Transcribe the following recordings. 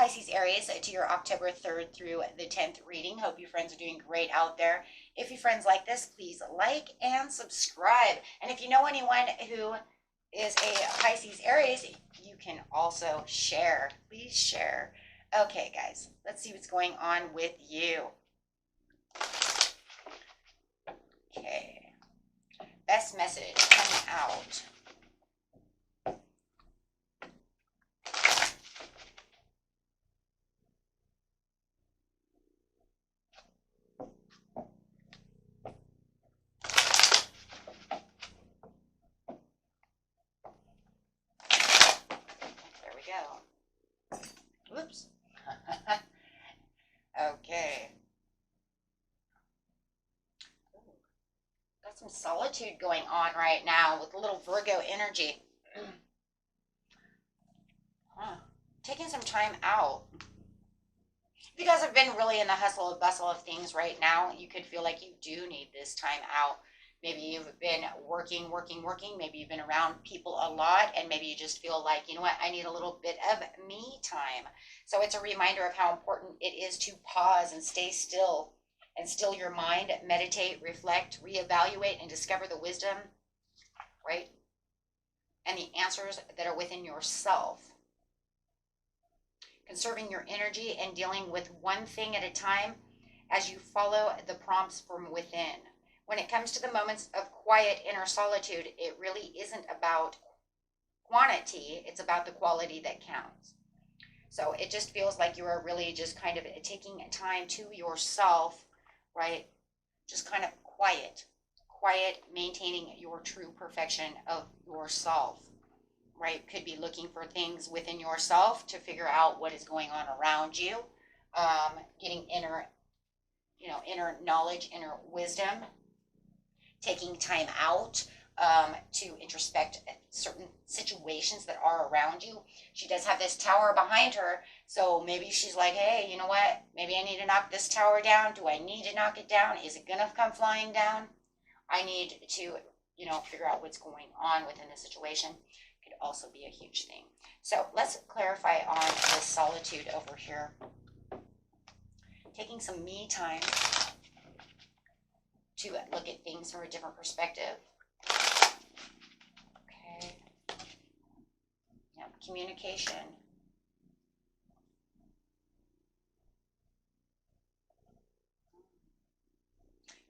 Pisces Aries to your October 3rd through the 10th reading. Hope you friends are doing great out there. If you friends like this, please like and subscribe. And if you know anyone who is a Pisces Aries, you can also share. Please share. Okay, guys, let's see what's going on with you. Okay. Best message coming out. Go. Whoops. Okay. Got some solitude going on right now with a little Virgo energy. Taking some time out. If you guys have been really in the hustle and bustle of things right now, you could feel like you do need this time out. Maybe you've been working. Maybe you've been around people a lot, and maybe you just feel like, you know what, I need a little bit of me time. So it's a reminder of how important it is to pause and stay still and still your mind, meditate, reflect, reevaluate, and discover the wisdom, right? And the answers that are within yourself. Conserving your energy and dealing with one thing at a time as you follow the prompts from within. When it comes to the moments of quiet inner solitude, it really isn't about quantity, it's about the quality that counts. So it just feels like you are really just kind of taking time to yourself, right? Just kind of quiet, maintaining your true perfection of yourself, right? Could be looking for things within yourself to figure out what is going on around you, getting inner knowledge, inner wisdom, taking time out to introspect certain situations that are around you. She does have this tower behind her, so maybe she's like, hey, you know what? Maybe I need to knock this tower down. Do I need to knock it down? Is it gonna come flying down? I need to, figure out what's going on within the situation. Could also be a huge thing. So let's clarify on this solitude over here. Taking some me time to look at things from a different perspective. Okay. Yeah, communication.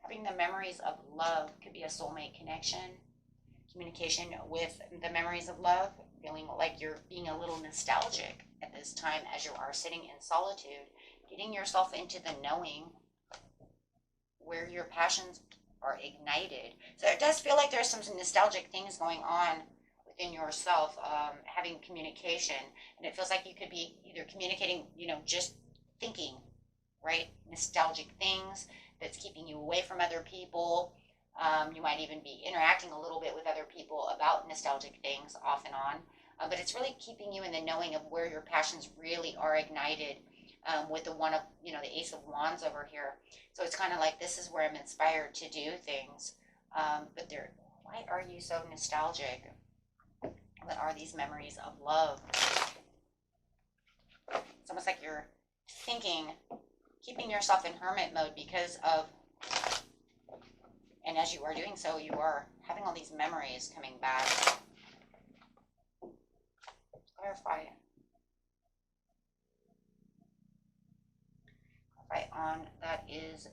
Having the memories of love could be a soulmate connection. Communication with the memories of love, feeling like you're being a little nostalgic at this time as you are sitting in solitude, getting yourself into the knowing where your passions are ignited. So it does feel like there's some nostalgic things going on within yourself, having communication, and it feels like you could be either communicating, just thinking, right? Nostalgic things that's keeping you away from other people. You might even be interacting a little bit with other people about nostalgic things off and on, but it's really keeping you in the knowing of where your passions really are ignited. With the one of, the Ace of Wands over here. So it's kind of like, this is where I'm inspired to do things. But why are you so nostalgic? What are these memories of love? It's almost like you're thinking, keeping yourself in hermit mode because of, and as you are doing so, you are having all these memories coming back. Clarify on that is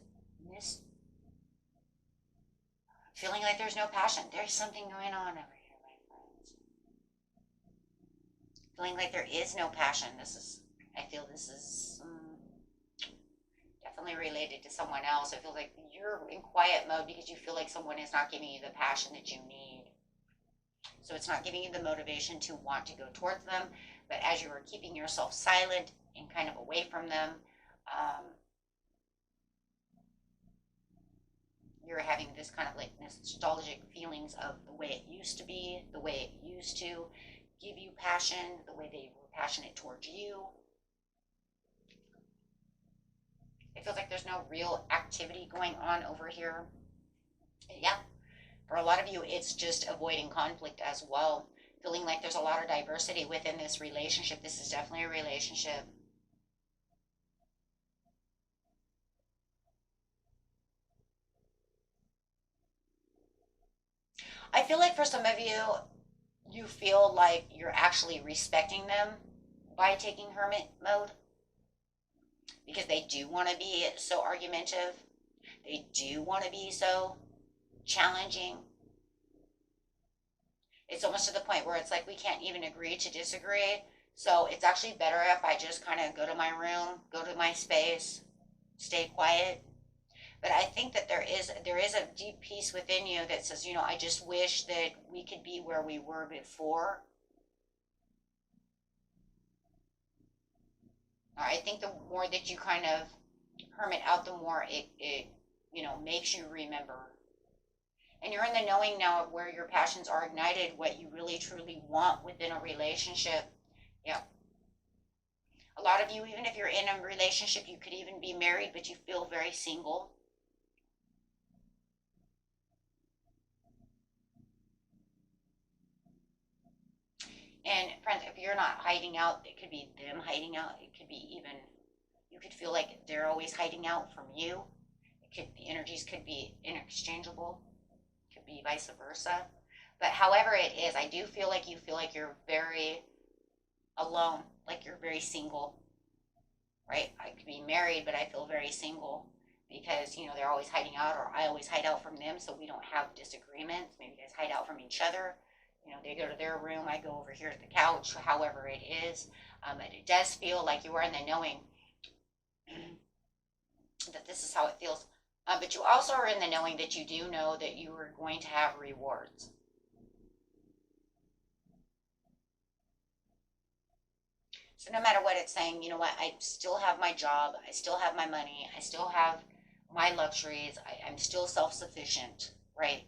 feeling like there's no passion. There's something going on over here, my friends. Feeling like there is no passion. I feel this is definitely related to someone else. It feels like you're in quiet mode because you feel like someone is not giving you the passion that you need. So it's not giving you the motivation to want to go towards them, but as you are keeping yourself silent and kind of away from them, you're having this kind of like nostalgic feelings of the way it used to be, the way it used to give you passion, the way they were passionate towards you. It feels like there's no real activity going on over here. Yeah, for a lot of you, it's just avoiding conflict as well. Feeling like there's a lot of diversity within this relationship. This is definitely a relationship. I feel like for some of you, you feel like you're actually respecting them by taking hermit mode because they do want to be so argumentative. They do want to be so challenging. It's almost to the point where it's like we can't even agree to disagree. So it's actually better if I just kind of go to my room, go to my space, stay quiet. But I think that there is a deep peace within you that says, I just wish that we could be where we were before. I think the more that you kind of hermit out, the more it makes you remember. And you're in the knowing now of where your passions are ignited, what you really truly want within a relationship. Yeah. A lot of you, even if you're in a relationship, you could even be married, but you feel very single. And friends, if you're not hiding out, it could be them hiding out. It could be even, you could feel like they're always hiding out from you. The energies could be interchangeable. It could be vice versa. But however it is, I do feel like you feel like you're very alone, like you're very single, right? I could be married, but I feel very single because, they're always hiding out, or I always hide out from them, so we don't have disagreements. Maybe you guys hide out from each other. They go to their room, I go over here to the couch, however it is. And it does feel like you are in the knowing that this is how it feels. But you also are in the knowing that you do know that you are going to have rewards. So no matter what it's saying, you know what, I still have my job, I still have my money, I still have my luxuries, I'm still self-sufficient, right?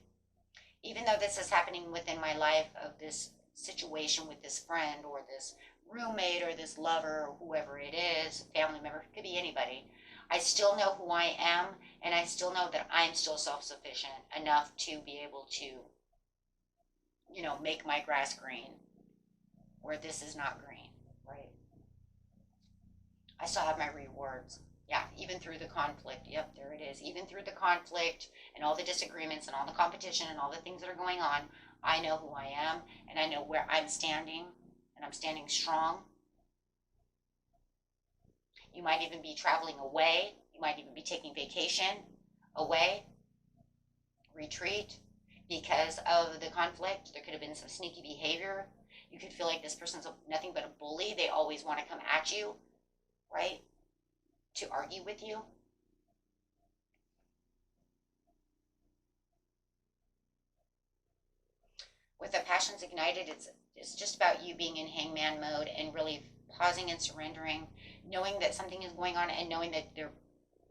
Even though this is happening within my life of this situation with this friend or this roommate or this lover or whoever it is, family member, it could be anybody, I still know who I am, and I still know that I'm still self-sufficient enough to be able to, make my grass green where this is not green, right? I still have my rewards. Yeah, even through the conflict. Yep, there it is. Even through the conflict and all the disagreements and all the competition and all the things that are going on, I know who I am, and I know where I'm standing, and I'm standing strong. You might even be traveling away. You might even be taking vacation away, retreat, because of the conflict. There could have been some sneaky behavior. You could feel like this person's nothing but a bully. They always want to come at you, right? To argue with you. With the passions ignited, it's just about you being in hangman mode and really pausing and surrendering, knowing that something is going on, and knowing that they're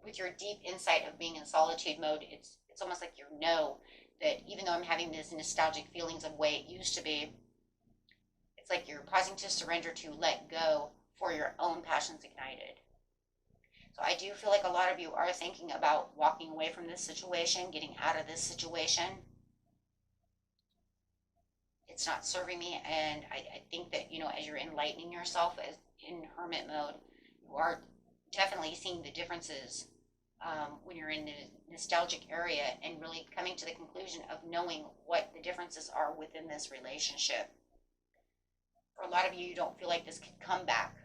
with your deep insight of being in solitude mode. It's almost like you know that even though I'm having these nostalgic feelings of the way it used to be, it's like you're pausing to surrender, to let go for your own passions ignited. So I do feel like a lot of you are thinking about walking away from this situation, getting out of this situation. It's not serving me, and I think that, as you're enlightening yourself as in hermit mode, you are definitely seeing the differences when you're in the nostalgic area and really coming to the conclusion of knowing what the differences are within this relationship. For a lot of you, you don't feel like this could come back,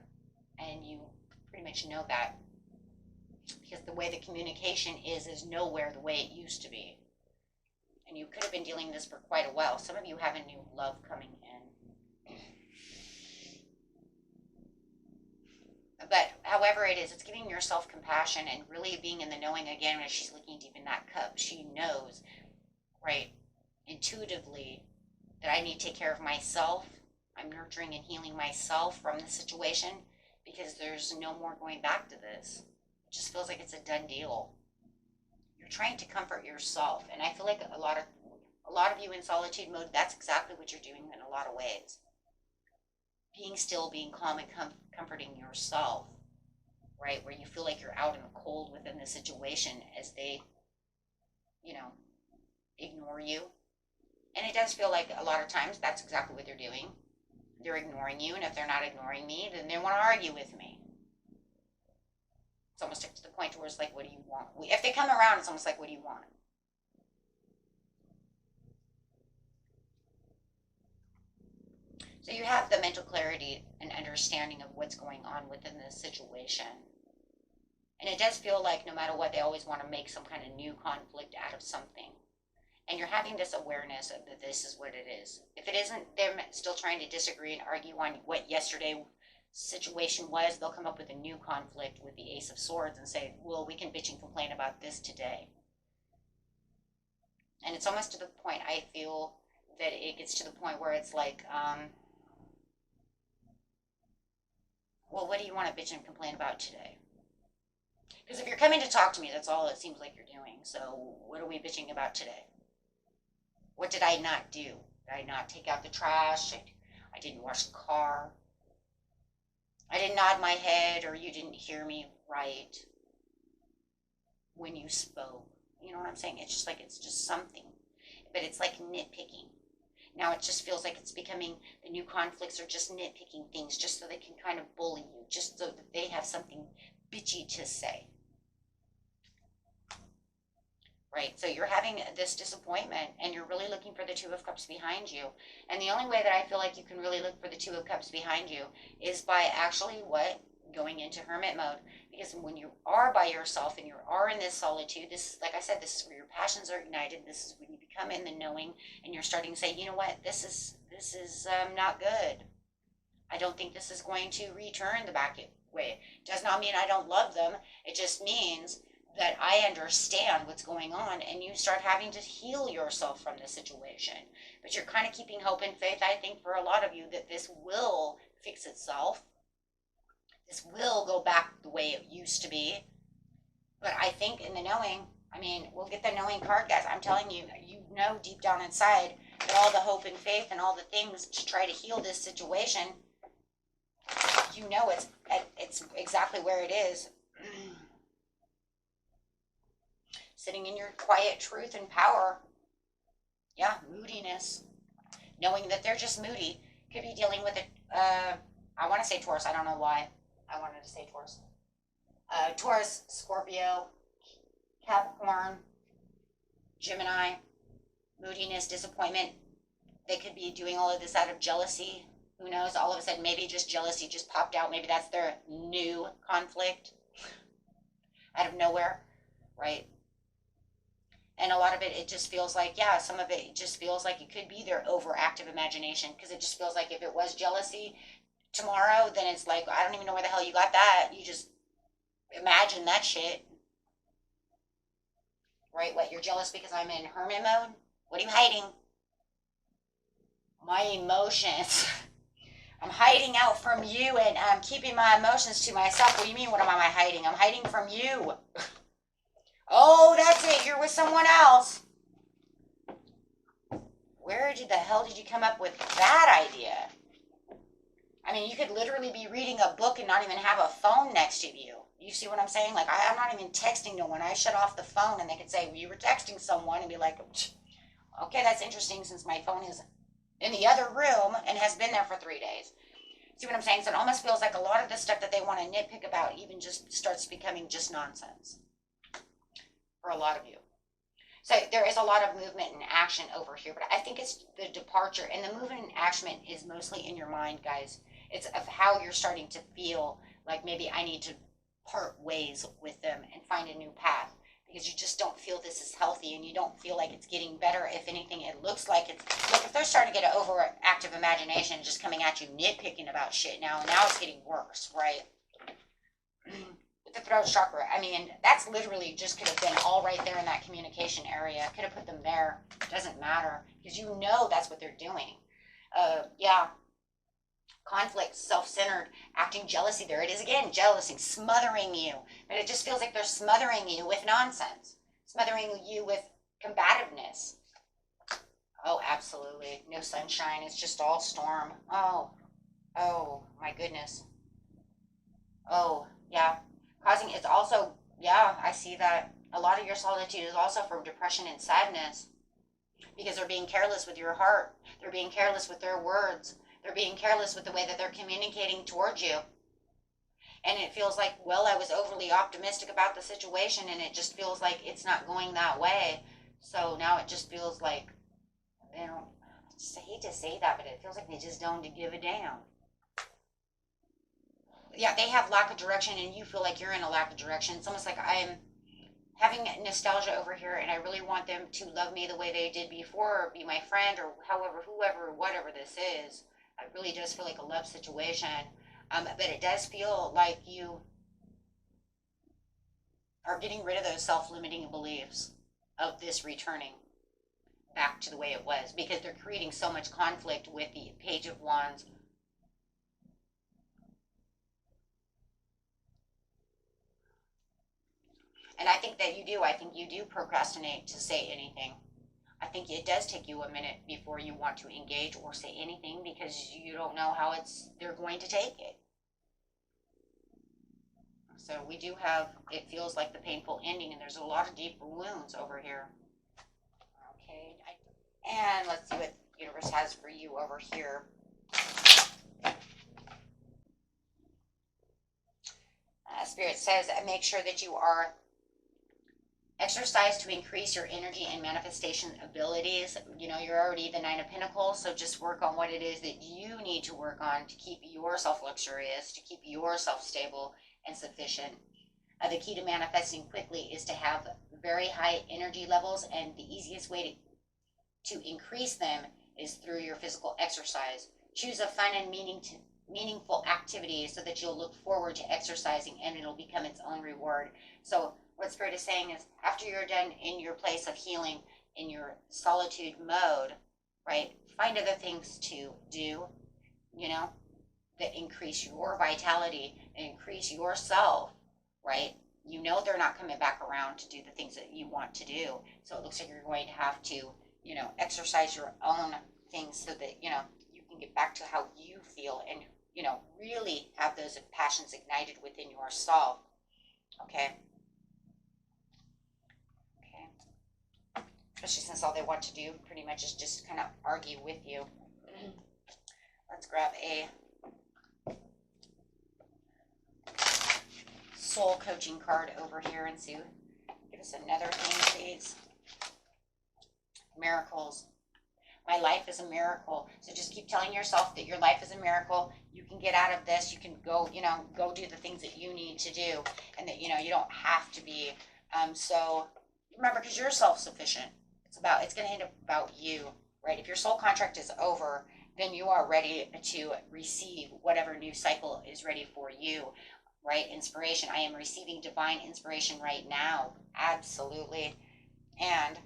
and you pretty much know that because the way the communication is nowhere the way it used to be. And you could have been dealing this for quite a while. Some of you have a new love coming in. But however it is, it's giving yourself compassion and really being in the knowing again as she's looking deep in that cup. She knows, right, intuitively that I need to take care of myself. I'm nurturing and healing myself from the situation because there's no more going back to this. It just feels like it's a done deal. You're trying to comfort yourself, and I feel like a lot of you in solitude mode, that's exactly what you're doing in a lot of ways. Being still, being calm, and comforting yourself, right? Where you feel like you're out in the cold within the situation as they, ignore you. And it does feel like a lot of times that's exactly what they're doing. They're ignoring you, and if they're not ignoring me, then they want to argue with me. It's almost to the point where it's like, what do you want? If they come around, it's almost like, what do you want? So you have the mental clarity and understanding of what's going on within this situation. And it does feel like no matter what, they always want to make some kind of new conflict out of something. And you're having this awareness of that this is what it is. If it isn't, they're still trying to disagree and argue on what yesterday situation was, they'll come up with a new conflict with the Ace of Swords and say, well, we can bitch and complain about this today. And it's almost to the point, I feel, that it gets to the point where it's like, well, what do you want to bitch and complain about today? Because if you're coming to talk to me, that's all it seems like you're doing. So what are we bitching about today? What did I not do? Did I not take out the trash? I didn't wash the car. I didn't nod my head, or you didn't hear me right when you spoke. You know what I'm saying? It's just like, it's just something. But it's like nitpicking. Now it just feels like it's becoming, the new conflicts are just nitpicking things just so they can kind of bully you, just so that they have something bitchy to say. Right? So you're having this disappointment and you're really looking for the Two of Cups behind you. And the only way that I feel like you can really look for the Two of Cups behind you is by actually what? Going into hermit mode. Because when you are by yourself and you are in this solitude, this is, like I said, this is where your passions are ignited. This is when you become in the knowing and you're starting to say, you know what, this is not good. I don't think this is going to return the back way. It does not mean I don't love them. It just means that I understand what's going on, and you start having to heal yourself from the situation. But you're kind of keeping hope and faith, I think, for a lot of you, that this will fix itself. This will go back the way it used to be. But I think in the knowing, I mean, we'll get the knowing card, guys. I'm telling you, you know deep down inside that all the hope and faith and all the things to try to heal this situation, you know it's exactly where it is. Sitting in your quiet truth and power. Yeah, moodiness. Knowing that they're just moody. Could be dealing with it. I want to say Taurus. I don't know why I wanted to say Taurus. Taurus, Scorpio, Capricorn, Gemini, moodiness, disappointment. They could be doing all of this out of jealousy. Who knows? All of a sudden, maybe just jealousy just popped out. Maybe that's their new conflict out of nowhere, right? And a lot of it just feels like, yeah, some of it just feels like it could be their overactive imagination, because it just feels like if it was jealousy tomorrow, then it's like, I don't even know where the hell you got that. You just imagine that shit. Right? What, you're jealous because I'm in hermit mode? What are you hiding? My emotions. I'm hiding out from you, and I'm keeping my emotions to myself. What do you mean, what am I hiding? I'm hiding from you. Oh, that's it. You're with someone else. Where the hell did you come up with that idea? I mean, you could literally be reading a book and not even have a phone next to you. You see what I'm saying? Like, I'm not even texting no one. I shut off the phone, and they could say, well, you were texting someone, and be like, okay, that's interesting, since my phone is in the other room and has been there for 3 days. See what I'm saying? So it almost feels like a lot of the stuff that they want to nitpick about even just starts becoming just nonsense for a lot of you. So there is a lot of movement and action over here, but I think it's the departure, and the movement and action is mostly in your mind, guys. It's of how you're starting to feel like maybe I need to part ways with them and find a new path, because you just don't feel this is healthy, and you don't feel like it's getting better. If anything, it looks like it's, look, if they're starting to get an overactive imagination just coming at you nitpicking about shit now it's getting worse, right? The throat chakra, I mean, that's literally just could have been all right there in that communication area. Could have put them there. Doesn't matter, because you know that's what they're doing. Yeah. Conflict, self-centered, acting jealousy. There it is again, jealousy, smothering you. But it just feels like they're smothering you with nonsense. Smothering you with combativeness. Oh, absolutely. No sunshine. It's just all storm. Oh, my goodness. Oh, yeah. Causing, it's also, yeah, I see that. A lot of your solitude is also from depression and sadness, because they're being careless with your heart. They're being careless with their words. They're being careless with the way that they're communicating towards you. And it feels like, well, I was overly optimistic about the situation, and it just feels like it's not going that way. So now it just feels like, I hate to say that, but it feels like they just don't give a damn. Yeah, they have lack of direction, and you feel like you're in a lack of direction. It's almost like I'm having nostalgia over here, and I really want them to love me the way they did before, or be my friend, or however, whoever, whatever this is. It really does feel like a love situation. But it does feel like you are getting rid of those self-limiting beliefs of this returning back to the way it was, because they're creating so much conflict with the Page of Wands. And I think that you do. I think you do procrastinate to say anything. I think it does take you a minute before you want to engage or say anything, because you don't know how they're going to take it. So we do have, it feels like the painful ending, and there's a lot of deep wounds over here. Okay, and let's see what the universe has for you over here. Spirit says, make sure that you are exercise to increase your energy and manifestation abilities. You know, you're already the Nine of Pentacles, so just work on what it is that you need to work on to keep yourself luxurious, to keep yourself stable and sufficient. The key to manifesting quickly is to have very high energy levels, and the easiest way to increase them is through your physical exercise. Choose a fun and meaningful activity so that you'll look forward to exercising, and it'll become its own reward. So what Spirit is saying is, after you're done in your place of healing, in your solitude mode, right, find other things to do, you know, that increase your vitality and increase yourself, right? You know they're not coming back around to do the things that you want to do. So it looks like you're going to have to, you know, exercise your own things so that, you know, you can get back to how you feel and, you know, really have those passions ignited within yourself. Okay? Especially since all they want to do pretty much is just kind of argue with you. Let's grab a soul coaching card over here and see. Give us another thing, please. Miracles. My life is a miracle. So just keep telling yourself that your life is a miracle. You can get out of this. You can go, you know, go do the things that you need to do, and that, you know, you don't have to be. So remember, because you're self-sufficient. It's going to end up about you, right? If your soul contract is over, then you are ready to receive whatever new cycle is ready for you, right? Inspiration. I am receiving divine inspiration right now. Absolutely. And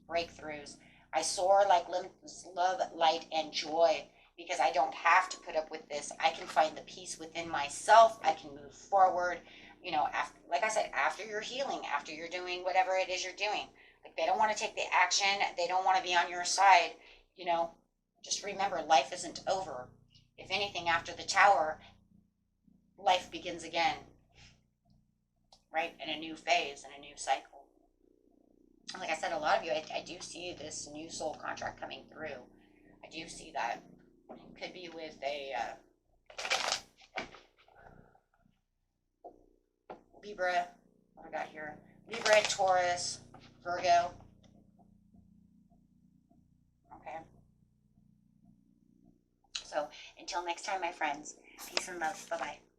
breakthroughs. I soar like love, light, and joy, because I don't have to put up with this. I can find the peace within myself. I can move forward. You know, after, like I said, after you're healing, after you're doing whatever it is you're doing. Like, they don't want to take the action. They don't want to be on your side. You know, just remember, life isn't over. If anything, after the tower, life begins again, right? In a new phase, in a new cycle. Like I said, a lot of you, I do see this new soul contract coming through. I do see that. It could be with a Libra. What do I got here? Libra, Taurus, Virgo. Okay. So until next time, my friends, peace and love. Bye-bye.